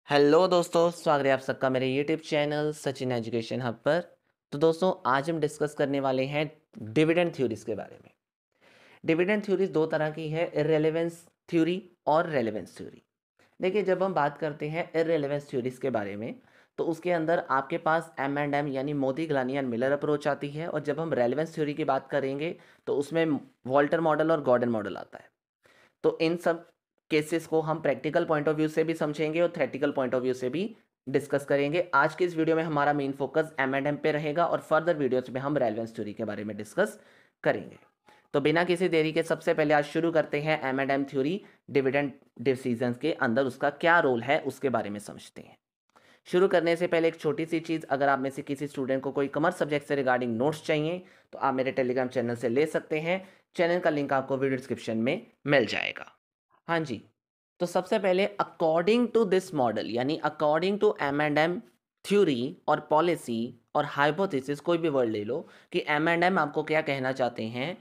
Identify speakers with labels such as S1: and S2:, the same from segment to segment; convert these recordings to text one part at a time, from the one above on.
S1: Hello दोस्तों, स्वागत है आप सबका मेरे YouTube channel Sachin education hub पर। तो दोस्तों, आज हम डिस्कस करने वाले हैं डिविडेंड थ्योरीज के बारे में। डिविडेंड थ्योरीज दो तरह की है, इररेलेवेंस थ्योरी और रेलेवेंस थ्योरी। देखिए, जब हम बात करते हैं इररेलेवेंस थ्योरीज के बारे में तो उसके अंदर आपके पास M&M यानी मोदी ग्लानी एंड मिलर अप्रोच आती है, और जब हम रेलेवेंस थ्योरी की बात करेंगे तो उसमें वॉल्टर मॉडल और गॉर्डन मॉडल आता है। तो इन सब केसेस को हम प्रैक्टिकल पॉइंट ऑफ व्यू से भी समझेंगे और थ्योरेटिकल पॉइंट ऑफ व्यू से भी डिस्कस करेंगे। आज के इस वीडियो में हमारा मेन फोकस M&M पे रहेगा और फर्दर वीडियोस में हम रेलेवेंस थ्योरी के बारे में डिस्कस करेंगे। तो बिना किसी देरी के सबसे पहले आज शुरू करते हैं M&M थ्योरी डिविडेंड डिसीजंस के अंदर उसका क्या रोल है उसके बारे में समझते हैं। शुरू करने से पहले एक छोटी सी चीज़, अगर आप में से किसी स्टूडेंट को कोई कॉमर्स सब्जेक्ट से रिगार्डिंग नोट्स चाहिए तो आप मेरे टेलीग्राम चैनल से ले सकते हैं। चैनल का लिंक आपको वीडियो डिस्क्रिप्शन में मिल जाएगा। हाँ जी, तो सबसे पहले अकॉर्डिंग टू दिस मॉडल यानी अकॉर्डिंग टू M&M थ्योरी और पॉलिसी और हाइपोथेसिस, कोई भी वर्ड ले लो, कि M&M आपको क्या कहना चाहते हैं।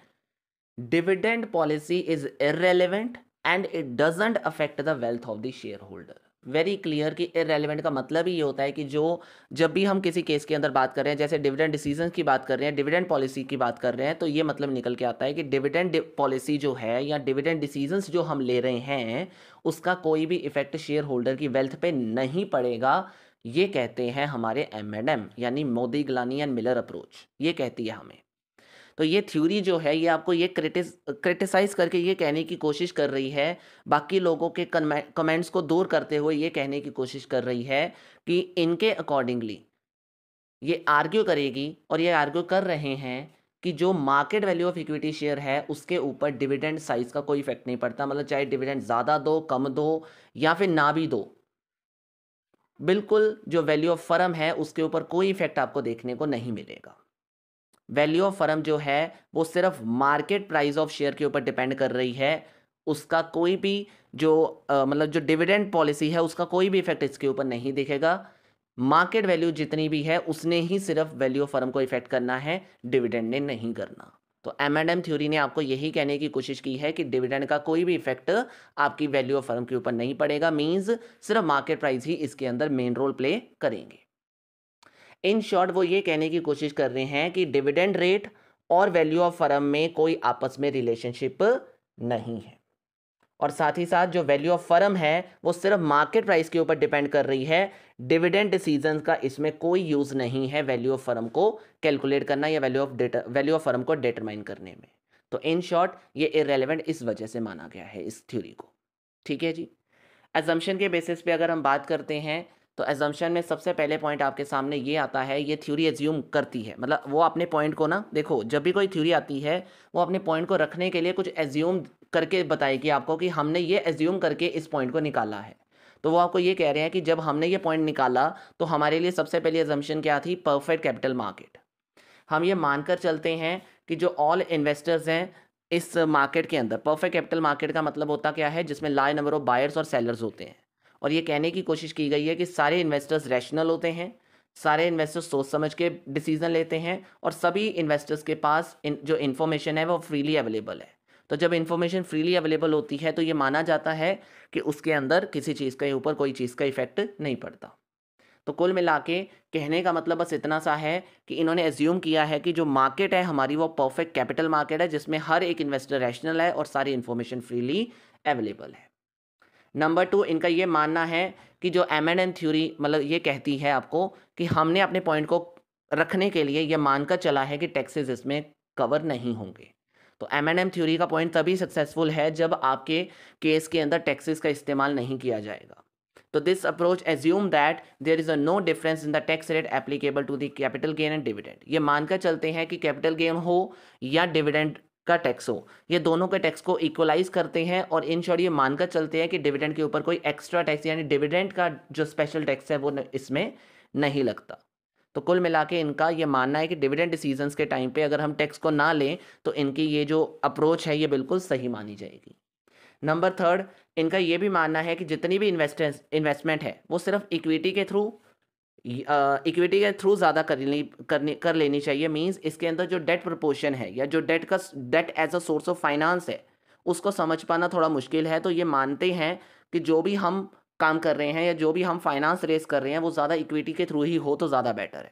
S1: Dividend policy is irrelevant and it doesn't affect the wealth of the share holder. Very clear कि इररेलेवेंट का मतलब ही ये होता है कि जो जब भी हम किसी केस के अंदर बात कर रहे हैं, जैसे डिविडेंड डिसीजन की बात कर रहे हैं, डिविडेंड पॉलिसी की बात कर रहे हैं, तो ये मतलब निकल के आता है कि डिविडेंड पॉलिसी जो है या डिविडेंड डिसीजंस जो हम ले रहे हैं उसका कोई भी इफेक्ट शेयर होल्डर की वेल्थ पे नहीं पड़ेगा। ये कहते हैं हमारे M&M यानी मोदी ग्लानी एंड मिलर अप्रोच, ये कहती है हमें। तो ये थ्योरी जो है ये आपको ये क्रिटिसाइज करके ये कहने की कोशिश कर रही है, बाकी लोगों के कमेंट्स को दूर करते हुए ये कहने की कोशिश कर रही है कि इनके अकॉर्डिंगली ये आर्ग्यू करेगी, और ये आर्ग्यू कर रहे हैं कि जो market value of equity share है उसके ऊपर डिविडेंड साइज का कोई इफेक्ट नहीं पड़ता। मतलब चाहे डिविडेंड ज़्यादा दो, कम दो या फिर ना भी दो, बिल्कुल जो वैल्यू ऑफ फर्म है उसके ऊपर कोई इफेक्ट आपको देखने को नहीं मिलेगा। वैल्यू ऑफ फर्म जो है वो सिर्फ मार्केट प्राइस ऑफ शेयर के ऊपर डिपेंड कर रही है। उसका कोई भी जो मतलब जो डिविडेंड पॉलिसी है उसका कोई भी इफेक्ट इसके ऊपर नहीं दिखेगा। मार्केट वैल्यू जितनी भी है उसने ही सिर्फ वैल्यू ऑफ फर्म को इफेक्ट करना है, डिविडेंड ने नहीं करना। तो M&M थ्योरी ने आपको यही कहने की कोशिश की है कि डिविडेंड का कोई भी इफेक्ट आपकी वैल्यू ऑफ फर्म के ऊपर नहीं पड़ेगा। मींस सिर्फ मार्केट प्राइस ही इसके अंदर मेन रोल प्ले करेंगे। इन शॉर्ट वो ये कहने की कोशिश कर रहे हैं कि डिविडेंड रेट और वैल्यू ऑफ फर्म में कोई आपस में रिलेशनशिप नहीं है, और साथ ही साथ जो वैल्यू ऑफ फर्म है वो सिर्फ मार्केट प्राइस के ऊपर डिपेंड कर रही है। डिविडेंड डिसीजंस का इसमें कोई यूज नहीं है वैल्यू ऑफ फर्म को कैलकुलेट करना या वैल्यू ऑफ फर्म को डिटरमाइन करने में। तो इन शॉर्ट ये इररेलेवेंट इस वजह से माना गया है इस थ्योरी को। ठीक है जी। एजम्पशन के बेसिस पे अगर हम बात करते हैं तो एजम्पशन में सबसे पहले पॉइंट आपके सामने ये आता है, ये थ्योरी एज्यूम करती है, मतलब वो अपने पॉइंट को ना, देखो जब भी कोई थ्योरी आती है वो अपने पॉइंट को रखने के लिए कुछ एज्यूम करके बताएगी आपको कि हमने ये एज्यूम करके इस पॉइंट को निकाला है। तो वो आपको ये कह रहे हैं कि जब हमने ये पॉइंट निकाला तो हमारे लिए सबसे पहली एजम्पशन क्या थी, परफेक्ट कैपिटल मार्केट। हम ये मानकर चलते हैं कि जो ऑल इन्वेस्टर्स हैं इस मार्केट के अंदर, परफेक्ट कैपिटल मार्केट का मतलब होता क्या है, जिसमें लार्ज नंबर ऑफ बायर्स और सेलर्स होते हैं। और ये कहने की कोशिश की गई है कि सारे इन्वेस्टर्स रैशनल होते हैं, सारे इन्वेस्टर्स सोच समझ के डिसीजन लेते हैं, और सभी इन्वेस्टर्स के पास जो इन्फॉर्मेशन है वो फ्रीली अवेलेबल है। तो जब इन्फॉर्मेशन फ्रीली अवेलेबल होती है तो ये माना जाता है कि उसके अंदर किसी चीज़ के ऊपर कोई चीज़ का इफेक्ट नहीं पड़ता। तो कुल मिला के कहने का मतलब बस इतना सा है कि इन्होंने एज्यूम किया है कि जो मार्केट है हमारी वो परफेक्ट कैपिटल मार्केट है, जिसमें हर एक इन्वेस्टर रैशनल है और सारी इन्फॉर्मेशन फ्रीली अवेलेबल है। नंबर 2, इनका ये मानना है कि जो M&M थ्योरी मतलब ये कहती है आपको कि हमने अपने पॉइंट को रखने के लिए ये मानकर चला है कि टैक्सेस इसमें कवर नहीं होंगे। तो M&M थ्योरी का पॉइंट तभी सक्सेसफुल है जब आपके केस के अंदर टैक्सेस का इस्तेमाल नहीं किया जाएगा। तो this approach assume that there is a no difference in the tax rate applicable to the capital gain and dividend. ये मानकर चलते हैं कि कैपिटल गेन हो या डिविडेंड का टैक्स हो, ये दोनों के टैक्स को इक्वलाइज करते हैं, और इन शॉर्ट ये मानकर चलते हैं कि डिविडेंड के ऊपर कोई एक्स्ट्रा टैक्स यानी डिविडेंड का जो स्पेशल टैक्स है वो इसमें नहीं लगता। तो कुल मिला के इनका ये मानना है कि डिविडेंड डिसीजंस के टाइम पे अगर हम टैक्स को ना लें तो इनकी ये जो अप्रोच है ये बिल्कुल सही मानी जाएगी। नंबर 3, इनका ये भी मानना है कि जितनी भी इन्वेस्टमेंट है वो सिर्फ इक्विटी के थ्रू ज़्यादा कर लेनी चाहिए। मींस इसके अंदर जो डेट प्रपोर्शन है या जो debt as a source of finance है उसको समझ पाना थोड़ा मुश्किल है। तो ये मानते हैं कि जो भी हम काम कर रहे हैं या जो भी हम फाइनेंस रेस कर रहे हैं वो ज़्यादा इक्विटी के थ्रू ही हो तो ज़्यादा बेटर है।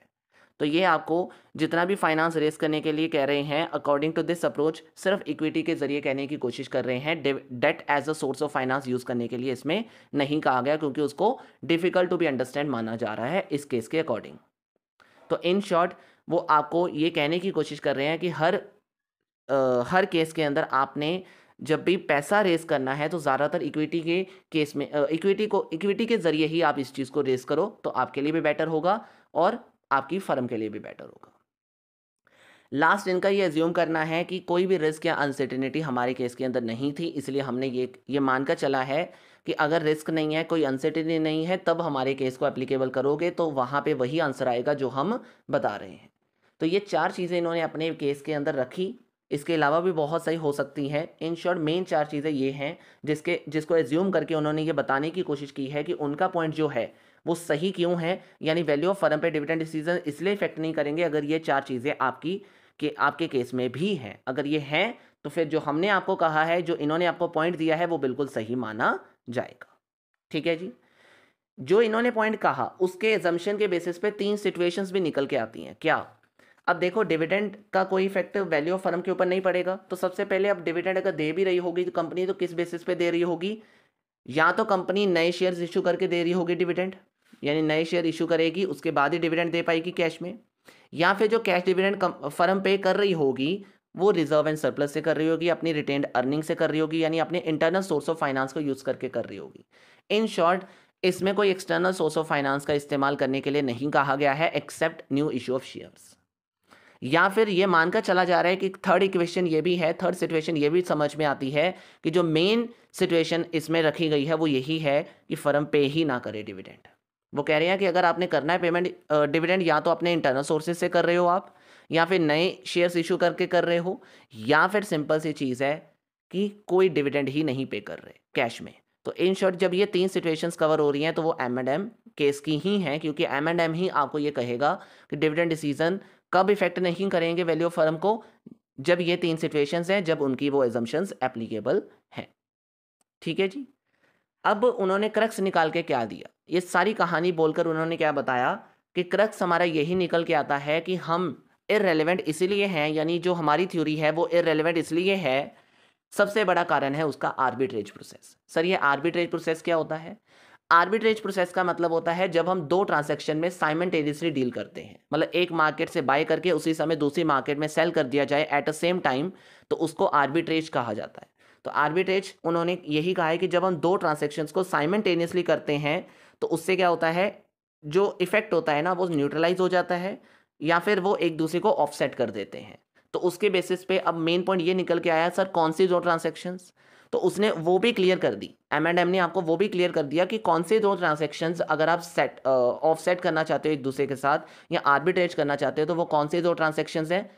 S1: तो ये आपको जितना भी फाइनेंस रेस करने के लिए कह रहे हैं अकॉर्डिंग टू दिस अप्रोच सिर्फ इक्विटी के जरिए कहने की कोशिश कर रहे हैं, debt as a source of finance use करने के लिए इसमें नहीं कहा गया क्योंकि उसको डिफ़िकल्ट टू बी अंडरस्टैंड माना जा रहा है इस केस के अकॉर्डिंग। तो इन शॉर्ट वो आपको ये कहने की कोशिश कर रहे हैं कि हर केस के अंदर आपने जब भी पैसा रेस करना है तो ज़्यादातर इक्विटी के केस में इक्विटी के ज़रिए ही आप इस चीज़ को रेस करो तो आपके लिए भी बेटर होगा और आपकी फर्म के लिए भी बेटर होगा। लास्ट इनका ये एज्यूम करना है कि कोई भी रिस्क या अनसर्टेनिटी हमारे केस के अंदर नहीं थी, इसलिए हमने ये मानकर चला है कि अगर रिस्क नहीं है, कोई अनसर्टेनिटी नहीं है, तब हमारे केस को एप्लीकेबल करोगे तो वहाँ पे वही आंसर आएगा जो हम बता रहे हैं। तो ये 4 चीज़ें इन्होंने अपने केस के अंदर रखी, इसके अलावा भी बहुत सारी हो सकती हैं। इन शॉर्ट मेन 4 चीज़ें ये हैं जिसको एज्यूम करके उन्होंने ये बताने की कोशिश की है कि उनका पॉइंट जो है वो सही क्यों है, यानी वैल्यू ऑफ फर्म पे डिविडेंड डिसीजन इसलिए इफेक्ट नहीं करेंगे अगर ये 4 चीज़ें आपके केस में भी हैं। अगर ये हैं तो फिर जो हमने आपको कहा है, जो इन्होंने आपको पॉइंट दिया है वो बिल्कुल सही माना जाएगा। ठीक है जी। जो इन्होंने पॉइंट कहा उसके एजम्पशन के बेसिस पे 3 सिचुएशंस भी निकल के आती हैं। क्या? अब देखो डिविडेंड का कोई इफेक्ट वैल्यू ऑफ फर्म के ऊपर नहीं पड़ेगा, तो सबसे पहले अब डिविडेंड अगर दे भी रही होगी तो कंपनी तो किस बेसिस पे दे रही होगी? या तो कंपनी नए शेयर्स इशू करके दे रही होगी डिविडेंड, यानी नए शेयर इशू करेगी उसके बाद ही डिविडेंड दे पाएगी कैश में, या फिर जो कैश डिविडेंड फर्म पे कर रही होगी वो रिजर्व एंड सरप्लस से कर रही होगी, अपनी रिटेन्ड अर्निंग से कर रही होगी, यानी अपने इंटरनल सोर्स ऑफ फाइनेंस को यूज़ करके कर रही होगी। इन शॉर्ट इसमें कोई एक्सटर्नल सोर्स ऑफ फाइनेंस का इस्तेमाल करने के लिए नहीं कहा गया है except new issue of shares. या फिर ये मानकर चला जा रहा है कि थर्ड इक्वेशन ये भी है, थर्ड सिचुएशन ये भी समझ में आती है कि जो मेन सिचुएशन इसमें रखी गई है वो यही है कि फर्म पे ही ना करे डिविडेंड। वो कह रहे हैं कि अगर आपने करना है पेमेंट डिविडेंड या तो अपने इंटरनल सोर्सेज से कर रहे हो आप, या फिर नए शेयर्स इशू करके कर रहे हो, या फिर सिंपल सी चीज़ है कि कोई डिविडेंड ही नहीं पे कर रहे कैश में। तो इन शॉर्ट जब ये 3 सिचुएशंस कवर हो रही हैं तो वो M&M केस की ही हैं, क्योंकि M&M ही आपको ये कहेगा कि डिविडेंड डिसीजन कब इफेक्ट नहीं करेंगे वैल्यू ऑफ फर्म को, जब ये 3 सिचुएशंस हैं जब उनकी वो एजम्पशंस एप्लीकेबल हैं। ठीक है जी। अब उन्होंने क्रक्स निकाल के क्या दिया, ये सारी कहानी बोलकर उन्होंने क्या बताया कि क्रक्स हमारा यही निकल के आता है कि हम इररेलेवेंट इसीलिए हैं, यानी जो हमारी थ्योरी है वो इररेलेवेंट इसलिए है, सबसे बड़ा कारण है उसका आर्बिट्रेज प्रोसेस। सर ये आर्बिट्रेज प्रोसेस क्या होता है? आर्बिट्रेज प्रोसेस का मतलब होता है जब हम 2 ट्रांजैक्शन में साइमल्टेनियसली डील करते हैं, मतलब एक मार्केट से बाय करके उसी समय दूसरी मार्केट में सेल कर दिया जाए एट द सेम टाइम, तो उसको आर्बिट्रेज कहा जाता है। तो आर्बिट्रेज उन्होंने यही कहा है कि जब हम 2 ट्रांजैक्शंस को साइमल्टेनियसली करते हैं तो उससे क्या होता है, जो इफेक्ट होता है ना वो न्यूट्रलाइज हो जाता है या फिर वो एक दूसरे को ऑफसेट कर देते हैं। तो उसके बेसिस पे अब मेन पॉइंट ये निकल के आया सर कौन सी 2 ट्रांजैक्शंस, तो उसने वो भी क्लियर कर दी, M&M ने आपको वो भी क्लियर कर दिया कि कौन से 2 ट्रांजैक्शंस अगर आप ऑफसेट करना चाहते हो एक दूसरे के साथ या आर्बिट्रेज करना चाहते हो तो वो कौन से 2 ट्रांजैक्शंस हैं।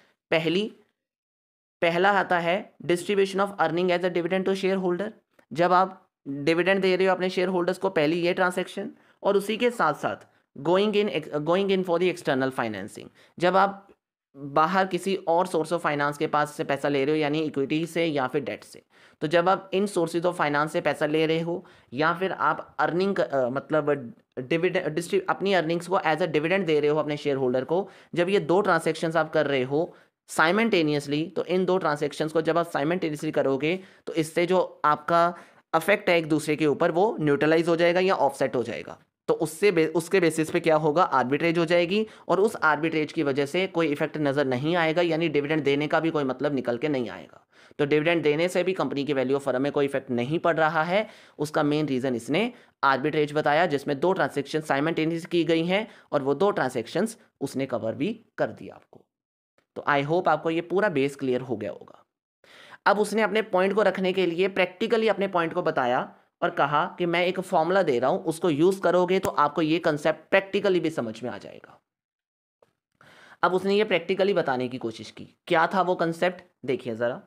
S1: पहला आता है distribution of earning as a dividend to share holder, जब आप डिविडेंड दे रहे हो अपने शेयर होल्डर्स को, पहली ये ट्रांजैक्शन, और उसी के साथ साथ going in for the external financing, जब आप बाहर किसी और सोर्स ऑफ फाइनेंस के पास से पैसा ले रहे हो यानी इक्विटी से या फिर डेट से। तो जब आप इन सोर्सेज ऑफ फाइनेंस से पैसा ले रहे हो या फिर आप अर्निंग मतलब डिविडेंड अपनी अर्निंग्स को एज अ डिविडेंड दे रहे हो अपने शेयर होल्डर को, जब ये 2 ट्रांजैक्शंस आप कर रहे हो साइमल्टेनियसली, तो इन 2 ट्रांजैक्शंस को जब आप साइमल्टेनियसली करोगे तो इससे जो आपका अफेक्ट है एक दूसरे के ऊपर वो न्यूट्रलाइज हो जाएगा या ऑफसेट हो जाएगा। तो उसके बेसिस पे क्या होगा, आर्बिट्रेज हो जाएगी, और उस आर्बिट्रेज की वजह से कोई इफेक्ट नज़र नहीं आएगा, यानी डिविडेंड देने का भी कोई मतलब निकल के नहीं आएगा। तो डिविडेंड देने से भी कंपनी की वैल्यू ऑफ फर्म में कोई इफेक्ट नहीं पड़ रहा है। उसका मेन रीज़न इसने आर्बिट्रेज बताया, जिसमें 2 ट्रांजैक्शन साइमल्टेनियस की गई हैं और वो 2 ट्रांजैक्शंस उसने कवर भी कर दिया आपको। तो आई होप आपको ये पूरा बेस क्लियर हो गया होगा। अब उसने अपने पॉइंट को रखने के लिए प्रैक्टिकली अपने पॉइंट को बताया और कहा कि मैं एक फॉर्मूला दे रहा हूं, उसको यूज करोगे तो आपको ये कंसेप्ट प्रैक्टिकली भी समझ में आ जाएगा। अब उसने ये प्रैक्टिकली बताने की कोशिश की। क्या था वो कंसेप्ट, देखिए जरा।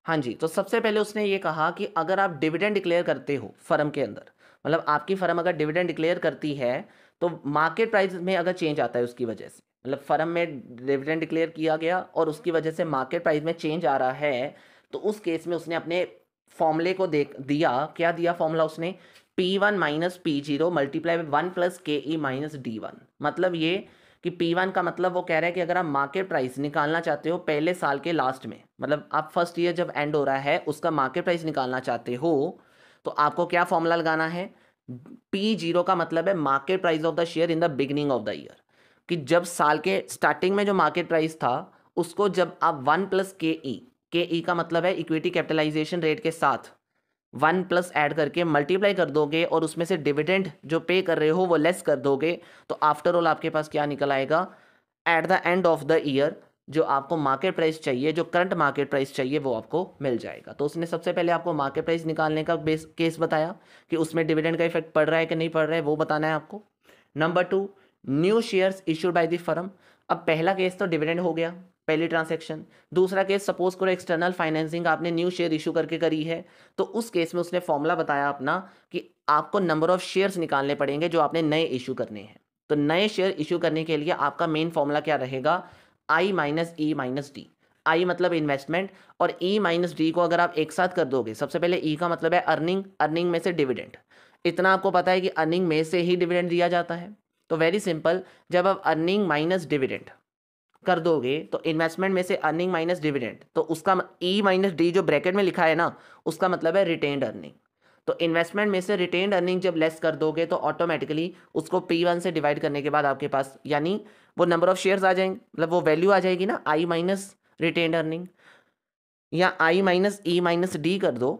S1: हाँ जी, तो सबसे पहले उसने ये कहा कि अगर आप डिविडेंड डिक्लेयर करते हो फर्म के अंदर, मतलब आपकी फर्म अगर डिविडेंड डिक्लेयर करती है तो मार्केट प्राइस में अगर चेंज आता है उसकी वजह से, मतलब फर्म में डिविडेंड डिक्लेयर किया गया और उसकी वजह से मार्केट प्राइस में चेंज आ रहा है, तो उस केस में उसने अपने फॉर्मूले को देख दिया। क्या दिया फॉर्मूला उसने P1 minus P0 multiply by 1 plus KE minus D1। मतलब ये कि P1 का मतलब वो कह रहा है कि अगर आप मार्केट प्राइस निकालना चाहते हो पहले साल के लास्ट में, मतलब आप फर्स्ट ईयर जब एंड हो रहा है उसका मार्केट प्राइस निकालना चाहते हो, तो आपको क्या फॉर्मूला लगाना है? P0 का मतलब है market price of the share in the beginning of the year, कि जब साल के स्टार्टिंग में जो मार्केट प्राइस था उसको जब आप 1 प्लस KE का मतलब है इक्विटी कैपिटलाइजेशन रेट के साथ 1 प्लस ऐड करके मल्टीप्लाई कर दोगे और उसमें से डिविडेंड जो पे कर रहे हो वो लेस कर दोगे, तो आफ्टर ऑल आपके पास क्या निकल आएगा? At the end of the year जो आपको मार्केट प्राइस चाहिए, जो करंट मार्केट प्राइस चाहिए, वो आपको मिल जाएगा। तो उसने सबसे पहले आपको मार्केट प्राइस निकालने का बेस केस बताया कि उसमें डिविडेंड का इफेक्ट पड़ रहा है कि नहीं पड़ रहा है, वो बताना है आपको। Number 2, new shares issued by the firm. अब पहला केस तो डिविडेंड हो गया, पहली ट्रांसैक्शन। दूसरा केस, सपोज करो एक्सटर्नल फाइनेंसिंग आपने न्यू शेयर इशू करके करी है, तो उस केस में उसने फॉर्मूला बताया अपना कि आपको नंबर ऑफ शेयर्स निकालने पड़ेंगे जो आपने नए इशू करने हैं। तो नए शेयर इशू करने के लिए आपका मेन फॉर्मूला क्या रहेगा? I minus E minus d. I मतलब इन्वेस्टमेंट और E माइनस डी को अगर आप एक साथ कर दोगे, सबसे पहले E का मतलब है अर्निंग, अर्निंग में से डिविडेंड। इतना आपको पता है कि अर्निंग में से ही डिविडेंड दिया जाता है। तो वेरी सिंपल, जब आप अर्निंग माइनस डिविडेंड कर दोगे तो इन्वेस्टमेंट में से अर्निंग माइनस डिविडेंड, तो उसका E माइनस डी जो ब्रैकेट में लिखा है ना, उसका मतलब है रिटेन्ड अर्निंग। तो इन्वेस्टमेंट में से रिटेन्ड अर्निंग जब लेस कर दोगे तो ऑटोमेटिकली उसको P1 से डिवाइड करने के बाद आपके पास यानी वो नंबर ऑफ शेयर्स आ जाएंगे, मतलब वो वैल्यू आ जाएगी ना, I माइनस रिटेन्ड अर्निंग, या I minus E minus D कर दो।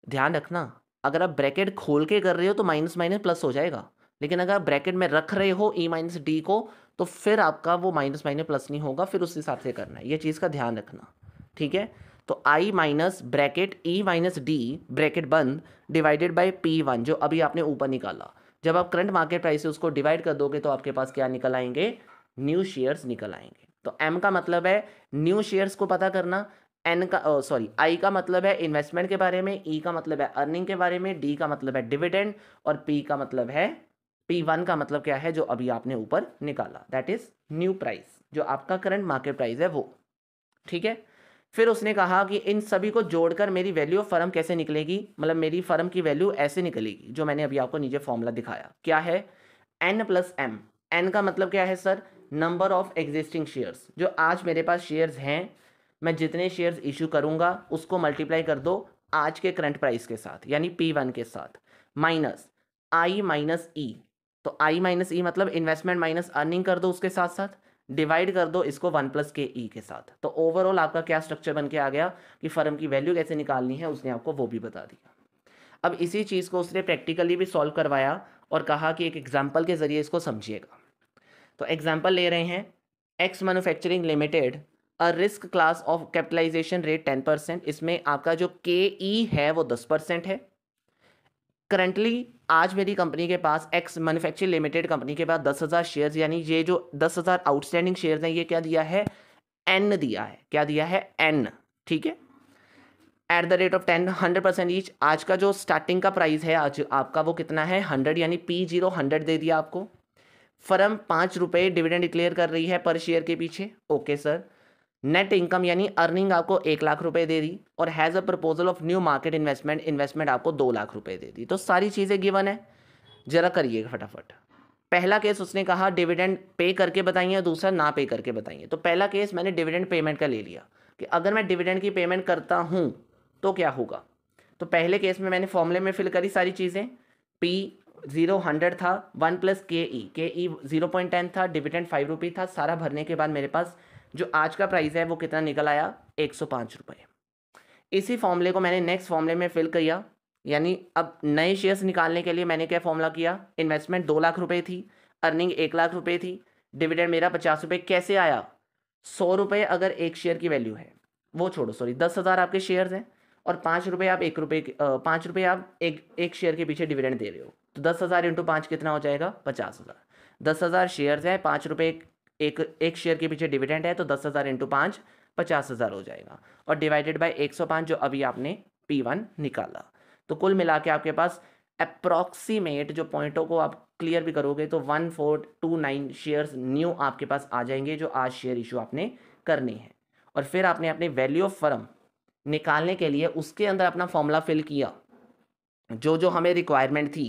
S1: ध्यान रखना, अगर आप ब्रैकेट खोल के कर रहे हो तो माइनस माइनस प्लस हो जाएगा, लेकिन अगर आप ब्रैकेट में रख रहे हो E माइनस डी को तो फिर आपका वो माइनस माइनस प्लस नहीं होगा, फिर उस हिसाब से करना है, ये चीज़ का ध्यान रखना, ठीक है। तो I minus bracket E minus D bracket बंद डिवाइडेड बाय P1 जो अभी आपने ऊपर निकाला, जब आप करंट मार्केट प्राइस से उसको डिवाइड कर दोगे तो आपके पास क्या निकल आएंगे? न्यू शेयर्स निकल आएंगे। तो M का मतलब है न्यू शेयर्स को पता करना, एन का सॉरी आई का मतलब है इन्वेस्टमेंट के बारे में, ई का मतलब है अर्निंग के बारे में, डी का मतलब है डिविडेंड और पी का मतलब है P1 का मतलब क्या है जो अभी आपने ऊपर निकाला, दैट इज न्यू प्राइस, जो आपका करंट मार्केट प्राइस है वो, ठीक है। फिर उसने कहा कि इन सभी को जोड़कर मेरी वैल्यू ऑफ फर्म कैसे निकलेगी, मतलब मेरी फर्म की वैल्यू ऐसे निकलेगी जो मैंने अभी आपको नीचे फॉर्मूला दिखाया, क्या है? N plus M. एन का मतलब क्या है sir? Number of existing shares, जो आज मेरे पास शेयर्स हैं, मैं जितने शेयर्स इशू करूंगा उसको मल्टीप्लाई कर दो आज के करंट प्राइस के साथ यानी P1 के साथ, माइनस I माइनस ई। तो I माइनस ई मतलब इन्वेस्टमेंट माइनस अर्निंग कर दो उसके साथ साथ, डिवाइड कर दो इसको 1 प्लस के ई के साथ। तो ओवरऑल आपका क्या स्ट्रक्चर बन के आ गया कि फर्म की वैल्यू कैसे निकालनी है, उसने आपको वो भी बता दिया। अब इसी चीज़ को उसने प्रैक्टिकली भी सॉल्व करवाया और कहा कि एक एग्जाम्पल के जरिए इसको समझिएगा। तो एग्जाम्पल ले रहे हैं, X manufacturing limited a risk class of capitalisation rate 10%, इसमें आपका जो KE है वो 10% है। करंटली आज मेरी कंपनी के पास एक्स मैन्युफैक्चरिंग लिमिटेड कंपनी के पास 10,000 शेयर्स, यानी ये जो 10,000 आउटस्टैंडिंग शेयर्स हैं ये क्या दिया है? N दिया है। क्या दिया है? N, ठीक है। At the rate of 100% each. आज का जो स्टार्टिंग का प्राइस है आज आपका वो कितना है? 100, यानी P0 100 दे दिया आपको। फर्म 5 रुपये डिविडेंड डिक्लेयर कर रही है पर शेयर के पीछे, ओके सर। नेट इनकम यानी अर्निंग आपको 1 लाख रुपए दे दी और has a proposal of new market investment, investment आपको 2 लाख रुपए दे दी। तो सारी चीज़ें गिवन है, जरा करिएगा फटाफट। पहला केस उसने कहा डिविडेंड पे करके बताइए, दूसरा ना पे करके बताइए। तो पहला केस मैंने डिविडेंड पेमेंट का ले लिया कि अगर मैं डिविडेंड की पेमेंट करता हूँ तो क्या होगा। तो पहले केस में मैंने फॉर्मूले में फिल करी सारी चीज़ें, P0 100 था, 1 प्लस KE 0.10 था, डिविडेंड 5 रुपये था। सारा भरने के बाद मेरे पास जो आज का प्राइस है वो कितना निकल आया? 105 रुपये। इसी फॉर्मूले को मैंने नेक्स्ट फॉर्मूले में फिल किया, यानी अब नए शेयर्स निकालने के लिए मैंने क्या फॉर्मूला किया? इन्वेस्टमेंट 2 लाख रुपए थी, अर्निंग 1 लाख रुपए थी, डिविडेंड मेरा 50 रुपये। कैसे आया? 100 रुपये अगर एक शेयर की वैल्यू है, वो छोड़ो सॉरी 10,000 आपके शेयर्स हैं और 5 रुपये आप 5 रुपये आप एक शेयर के पीछे डिविडेंड दे रहे हो, तो 10,000 इंटू 5 कितना हो जाएगा? 50,000। 10,000 शेयर्स हैं, 5 रुपये एक शेयर के पीछे डिविडेंड है, तो 10,000 इंटू 5 50,000 हो जाएगा और डिवाइडेड बाय 105 जो अभी आपने P1 निकाला। तो कुल मिला के आपके पास अप्रॉक्सीमेट जो पॉइंटों को आप क्लियर भी करोगे तो 1429 शेयर्स न्यू आपके पास आ जाएंगे जो आज शेयर इशू आपने करनी है। और फिर आपने अपने वैल्यू ऑफ फर्म निकालने के लिए उसके अंदर अपना फॉर्मूला फिल किया, जो हमें रिक्वायरमेंट थी,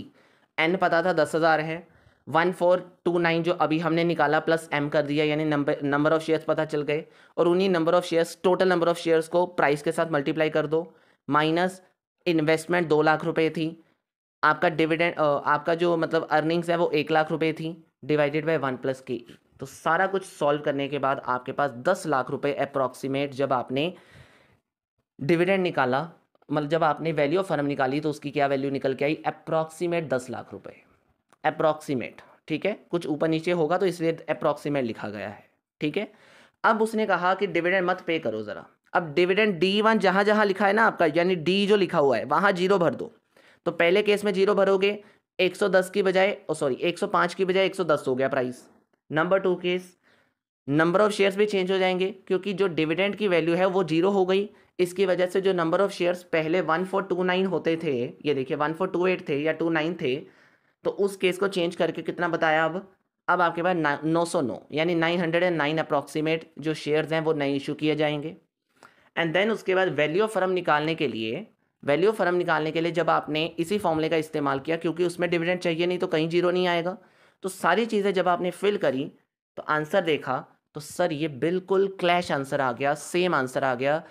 S1: एन पता था 10,000 है, 1429 जो अभी हमने निकाला प्लस एम कर दिया, यानी नंबर ऑफ शेयर्स पता चल गए, और उन्हीं number of shares, total number of shares को प्राइस के साथ मल्टीप्लाई कर दो, माइनस इन्वेस्टमेंट 2 लाख रुपए थी, आपका डिविडेंड आपका जो मतलब अर्निंग्स है वो 1 लाख रुपए थी, डिवाइडेड बाय 1 प्लस के। तो सारा कुछ सॉल्व करने के बाद आपके पास 10 लाख रुपए अप्रॉक्सीमेट, जब आपने डिविडेंड निकाला, मतलब जब आपने वैल्यू ऑफ फर्म निकाली तो उसकी क्या वैल्यू निकल के आई, अप्रॉक्सीमेट 10 लाख रुपए, अप्रॉक्सीमेट, ठीक है, कुछ ऊपर नीचे होगा तो इसलिए अप्रॉक्सीमेट लिखा गया है, ठीक है। अब उसने कहा कि डिविडेंड मत पे करो ज़रा, अब डिविडेंड D1 जहाँ जहाँ लिखा है ना आपका, यानी डी जो लिखा हुआ है वहाँ जीरो भर दो। तो पहले केस में जीरो भरोगे, 110 की बजाय, 105 की बजाय 110 हो गया price. Number 2 case, number of shares भी चेंज हो जाएंगे, क्योंकि जो डिविडेंड की वैल्यू है वो जीरो हो गई, इसकी वजह से जो नंबर ऑफ शेयर्स पहले 1429 होते थे, ये देखिए 1428 थे या 29 थे, तो उस केस को चेंज करके कितना बताया अब आपके पास 909, यानी 909 अप्रॉक्सीमेट जो शेयर्स हैं वो नए इशू किए जाएंगे। एंड देन उसके बाद वैल्यू ऑफ फर्म निकालने के लिए जब आपने इसी फॉर्मूले का इस्तेमाल किया, क्योंकि उसमें डिविडेंड चाहिए नहीं तो कहीं जीरो नहीं आएगा, तो सारी चीज़ें जब आपने फिल करी तो आंसर देखा तो सर ये बिल्कुल क्लैश आंसर आ गया, सेम आंसर आ गया।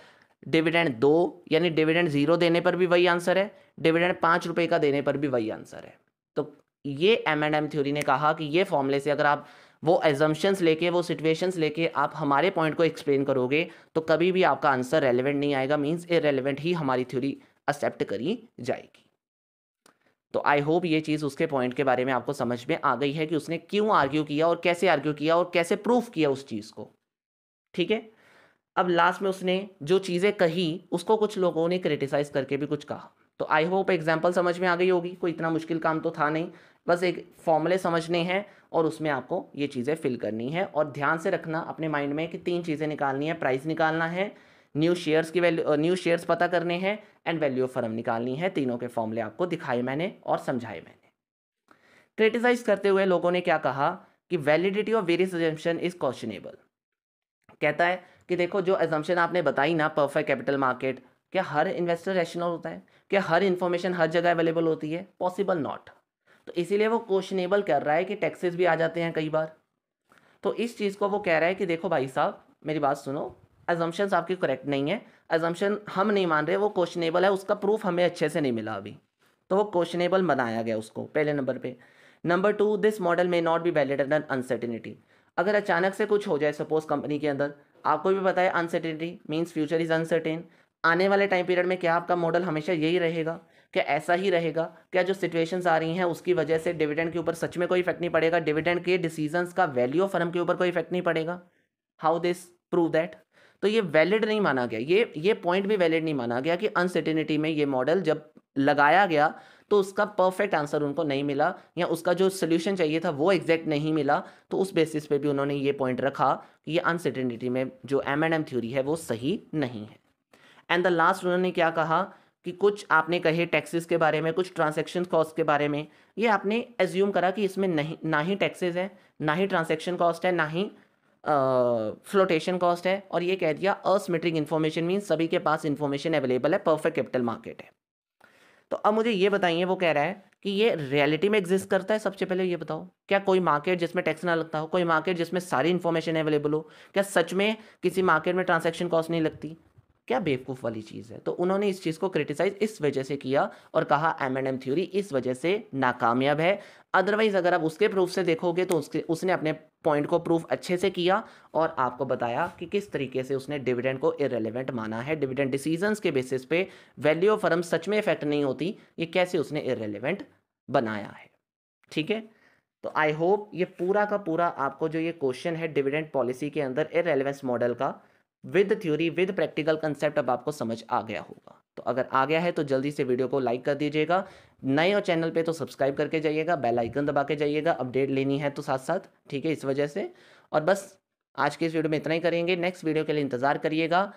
S1: डिविडेंड 2, यानी डिविडेंड 0 देने पर भी वही आंसर है, डिविडेंड 5 रुपये का देने पर भी वही आंसर है। तो ये M&M थ्योरी ने कहा कि ये फॉर्मूले से अगर आप वो एजम्पशंस लेके, वो सिचुएशंस लेके आप हमारे पॉइंट को एक्सप्लेन करोगे तो कभी भी आपका आंसर रेलेवेंट नहीं आएगा, मींस इररेलेवेंट ही हमारी थ्योरी एक्सेप्ट करी जाएगी। तो आई होप ये चीज़ उसके पॉइंट के बारे में आपको समझ में आ गई है कि उसने क्यों आर्ग्यू किया और कैसे प्रूफ किया उस चीज़ को, ठीक है। अब लास्ट में उसने जो चीज़ें कही उसको कुछ लोगों ने क्रिटिसाइज करके भी कुछ कहा, तो आई होप एग्जाम्पल समझ में आ गई होगी, कोई इतना मुश्किल काम तो था नहीं, बस एक फॉर्मूले समझने हैं और उसमें आपको ये चीज़ें फिल करनी है। और ध्यान से रखना अपने माइंड में कि 3 चीज़ें निकालनी है, प्राइस निकालना है, न्यू शेयर्स की वैल्यू, न्यू शेयर्स पता करने हैं, एंड वैल्यू ऑफ फर्म निकालनी है। तीनों के फॉर्मूले आपको दिखाए मैंने और समझाए मैंने। क्रिटिसाइज करते हुए लोगों ने क्या कहा कि validity of various assumption is questionable. कहता है कि देखो जो एजम्पशन आपने बताई ना, परफेक्ट कैपिटल मार्केट, क्या हर इन्वेस्टर रैशनल होता है? क्या हर इन्फॉर्मेशन हर जगह अवेलेबल होती है? Possible not. तो इसीलिए वो क्वेश्चनेबल कर रहा है कि टैक्सेस भी आ जाते हैं कई बार। तो इस चीज़ को वो कह रहा है कि देखो भाई साहब मेरी बात सुनो, एजम्पशंस आपकी करेक्ट नहीं है, एजम्पशन हम नहीं मान रहे, वो क्वेश्चनेबल है, उसका प्रूफ हमें अच्छे से नहीं मिला अभी, तो वो क्वेश्चनेबल बनाया गया उसको पहले नंबर पे। नंबर 2, दिस मॉडल में not be valid under uncertainty. अगर अचानक से कुछ हो जाए, सपोज कंपनी के अंदर, आपको भी पता है uncertainty means future is uncertain, आने वाले टाइम पीरियड में क्या आपका मॉडल हमेशा यही रहेगा? क्या ऐसा ही रहेगा? क्या जो सिचुएशंस आ रही हैं उसकी वजह से डिविडेंड के ऊपर सच में कोई इफेक्ट नहीं पड़ेगा? डिविडेंड के डिसीजंस का वैल्यू ऑफ फर्म के ऊपर कोई इफेक्ट नहीं पड़ेगा? How this prove that? तो ये वैलिड नहीं माना गया, ये पॉइंट भी वैलिड नहीं माना गया कि अनसर्टेनिटी में ये मॉडल जब लगाया गया तो उसका परफेक्ट आंसर उनको नहीं मिला, या उसका जो सोल्यूशन चाहिए था वो एग्जैक्ट नहीं मिला, तो उस बेसिस पे भी उन्होंने ये पॉइंट रखा कि ये अनसर्टेनिटी में जो M&M थ्योरी है वो सही नहीं है। एंड द लास्ट उन्होंने क्या कहा कि कुछ आपने कहे टैक्सेस के बारे में, कुछ ट्रांजैक्शन कॉस्ट के बारे में, ये आपने एज्यूम करा कि इसमें नहीं, ना ही टैक्सेस है, ना ही ट्रांजैक्शन कॉस्ट है, ना ही फ्लोटेशन कॉस्ट है, और ये कह दिया असिमेट्रिक इन्फॉर्मेशन मीन्स सभी के पास इन्फॉर्मेशन अवेलेबल है, परफेक्ट कैपिटल मार्केट है। तो अब मुझे ये बताइए, वो कह रहा है कि ये रियलिटी में एग्जिस्ट करता है? सबसे पहले ये बताओ, क्या कोई मार्केट जिसमें टैक्स ना लगता हो, कोई मार्केट जिसमें सारी इन्फॉर्मेशन अवेलेबल हो, क्या सच में किसी मार्केट में ट्रांजैक्शन कॉस्ट नहीं लगती? क्या बेवकूफ़ वाली चीज़ है। तो उन्होंने इस चीज़ को क्रिटिसाइज इस वजह से किया और कहा M&M थ्योरी इस वजह से नाकामयाब है। अदरवाइज अगर आप उसके प्रूफ से देखोगे तो उसने अपने पॉइंट को प्रूफ अच्छे से किया और आपको बताया कि किस तरीके से उसने डिविडेंड को इररेलेवेंट माना है, डिविडेंड डिसीजंस के बेसिस पे वैल्यू ऑफ फर्म सच में इफेक्ट नहीं होती, ये कैसे उसने इररेलेवेंट बनाया है। ठीक है, तो आई होप ये पूरा का पूरा आपको जो ये क्वेश्चन है डिविडेंड पॉलिसी के अंदर इररेलेवेंस मॉडल का with theory with practical concept अब आपको समझ आ गया होगा। तो अगर आ गया है तो जल्दी से वीडियो को लाइक कर दीजिएगा, नए हो चैनल पे तो सब्सक्राइब करके जाइएगा, बेल आइकन दबा के जाइएगा, अपडेट लेनी है तो साथ साथ, ठीक है, इस वजह से। और बस आज के इस वीडियो में इतना ही करेंगे, नेक्स्ट वीडियो के लिए इंतज़ार करिएगा।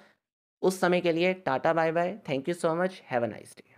S1: उस समय के लिए टाटा bye bye, thank you so much, have a nice day.